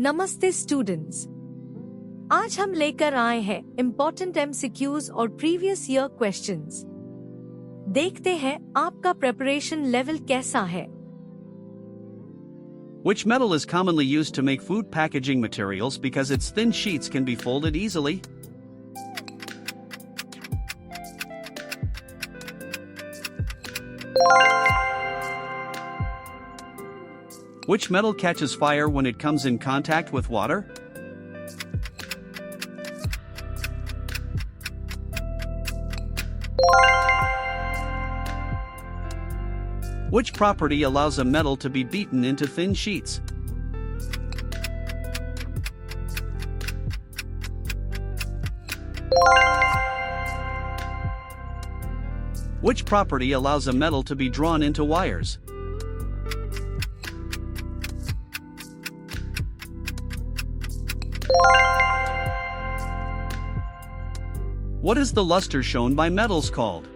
नमस्ते स्टूडेंट्स, आज हम लेकर आए हैं इम्पोर्टेंट MCQs और प्रीवियस ईयर क्वेश्चंस। देखते हैं आपका प्रिपरेशन लेवल कैसा है। Which metal is commonly used to make food packaging materials because its thin sheets can be folded easily? Which metal catches fire when it comes in contact with water? Which property allows a metal to be beaten into thin sheets? Which property allows a metal to be drawn into wires? What is the luster shown by metals called?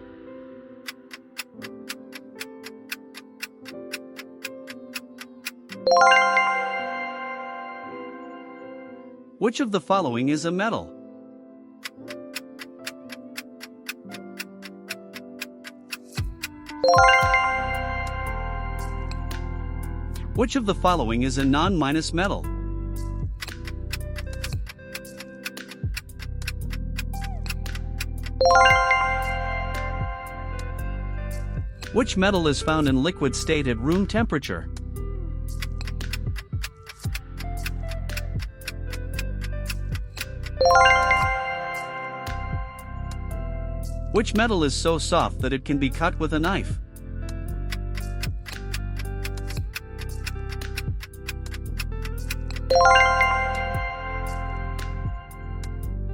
Which of the following is a metal? Which of the following is a non-minus metal? Which metal is found in liquid state at room temperature? Which metal is so soft that it can be cut with a knife?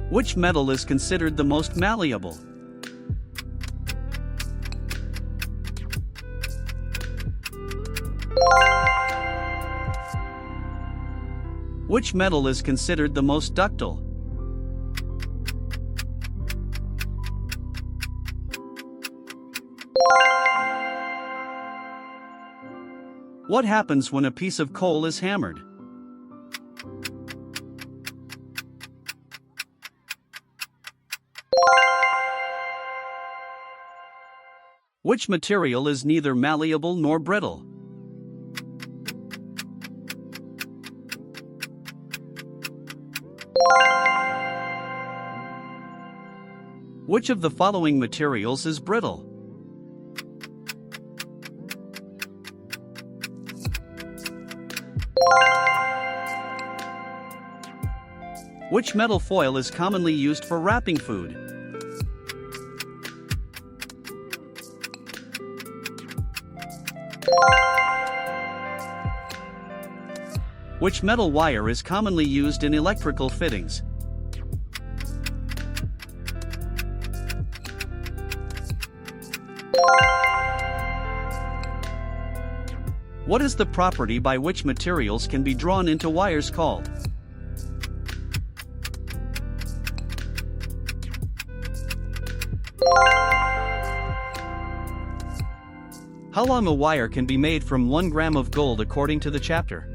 Which metal is considered the most malleable? Which metal is considered the most ductile? What happens when a piece of coal is hammered? Which material is neither malleable nor brittle? Which of the following materials is brittle? Which metal foil is commonly used for wrapping food? Which metal wire is commonly used in electrical fittings? What is the property by which materials can be drawn into wires called? How long a wire can be made from 1 gram of gold according to the chapter?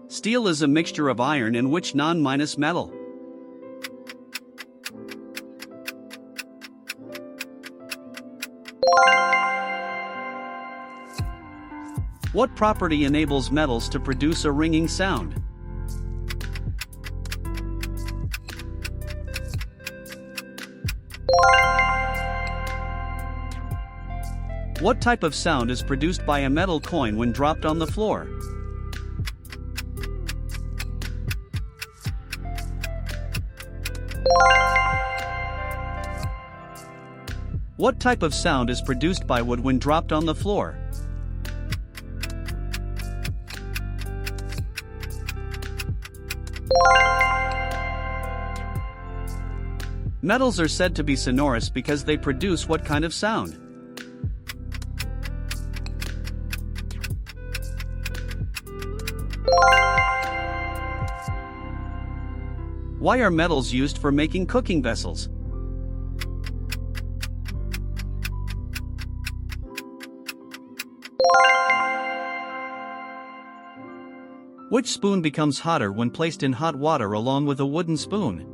Steel is a mixture of iron and which non-minus metal? What property enables metals to produce a ringing sound? What type of sound is produced by a metal coin when dropped on the floor? What type of sound is produced by wood when dropped on the floor? Metals are said to be sonorous because they produce what kind of sound? Why are metals used for making cooking vessels? Which spoon becomes hotter when placed in hot water along with a wooden spoon?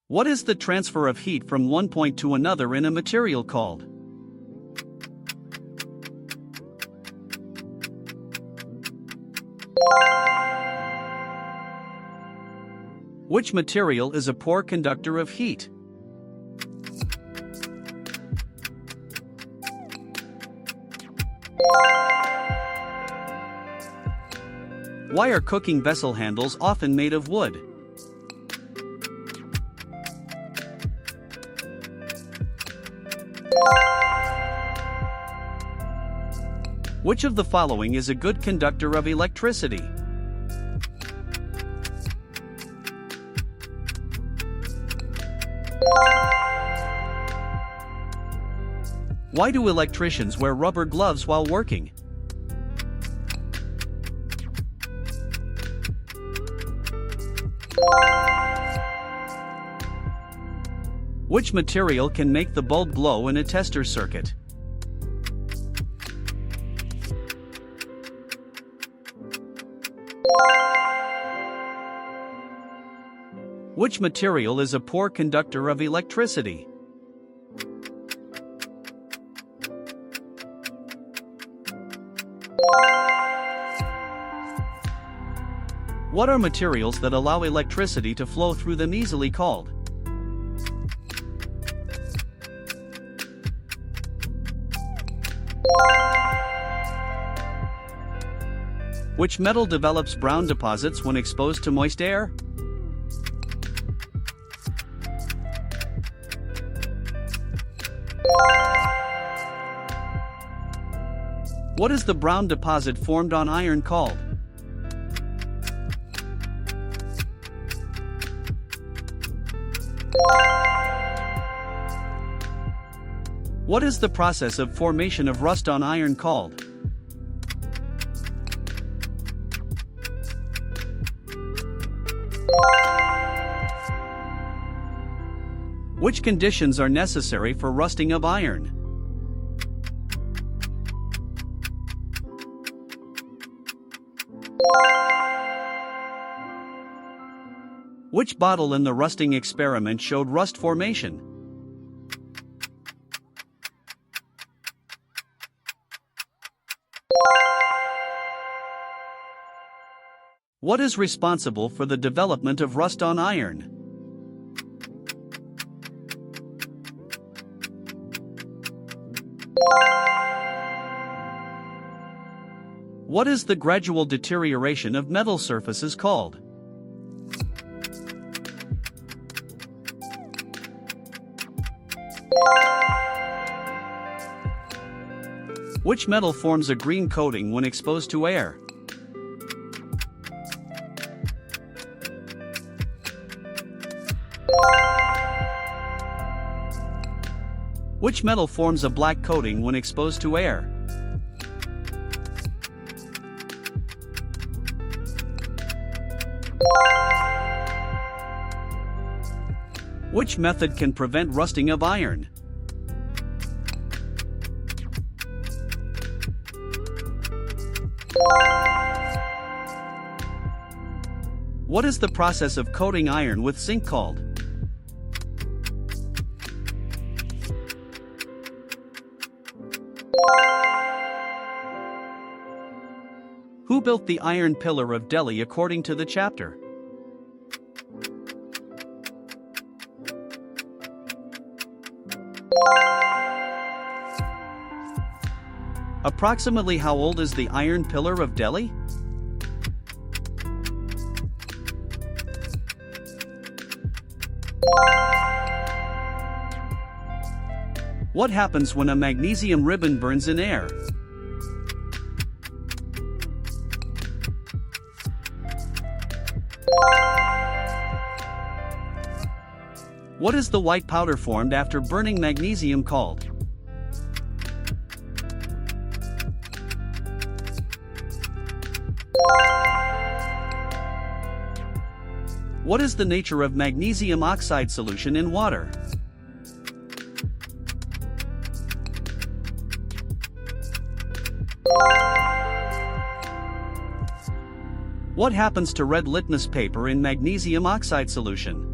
What is the transfer of heat from one point to another in a material called? Which material is a poor conductor of heat? Why are cooking vessel handles often made of wood? Which of the following is a good conductor of electricity? Why do electricians wear rubber gloves while working? Which material can make the bulb glow in a tester circuit? Which material is a poor conductor of electricity? What are materials that allow electricity to flow through them easily called? Which metal develops brown deposits when exposed to moist air? What is the brown deposit formed on iron called? What is the process of formation of rust on iron called? Which conditions are necessary for rusting of iron? Which bottle in the rusting experiment showed rust formation? What is responsible for the development of rust on iron? What is the gradual deterioration of metal surfaces called? Which metal forms a green coating when exposed to air? Which metal forms a black coating when exposed to air? Which method can prevent rusting of iron? What is the process of coating iron with zinc called? Who built the Iron Pillar of Delhi according to the chapter? Approximately how old is the Iron Pillar of Delhi? What happens when a magnesium ribbon burns in air? What is the white powder formed after burning magnesium called? What is the nature of magnesium oxide solution in water? What happens to red litmus paper in magnesium oxide solution?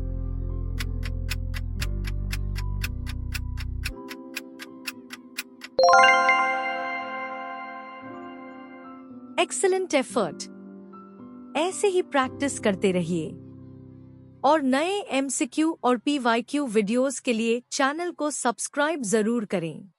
Excellent effort. ऐसे ही practice करते रहिए और नए MCQ और PYQ videos के लिए channel को subscribe जरूर करें।